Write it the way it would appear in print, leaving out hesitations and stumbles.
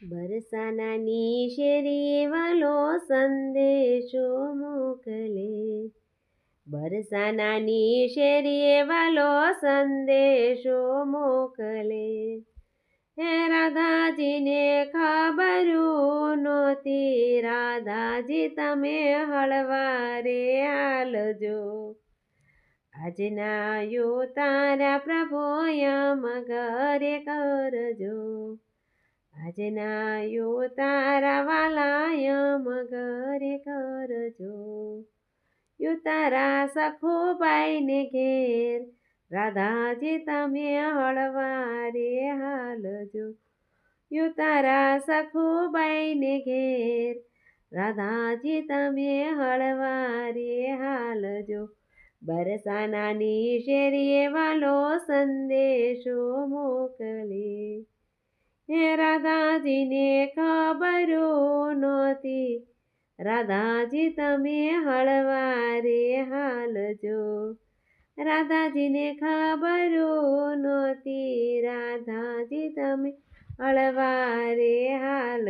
બરસાનાની શેરીએ વાલો સંદેશો મોકલે. બરસાનાની શેરીએ વાલો સંદેશો મોકલે. હે રાધાજીને ખબરું નહોતી, રાધાજી તમે હળવારે હાલજો. આજના તારા પ્રભુ યમ ઘરે કરજો. આજના તારા વાલા યમ ઘરે કરજો. તારા સખુબાઈને ઘેર, રાધાજી તમે હળવારે હાલજો. તારા સખુબાઈને ઘેર, રાધાજી તમે હળવારે હાલજો. બરસાનાની શેરીએ વાલો સંદેશો મોકલે. હે રાધાજીને ખબરું નહોતી, રાધાજી તમે હળવારે હાલજો. રાધાજીને ખબરું નહોતી, રાધાજી તમે હળવારે હાલજો.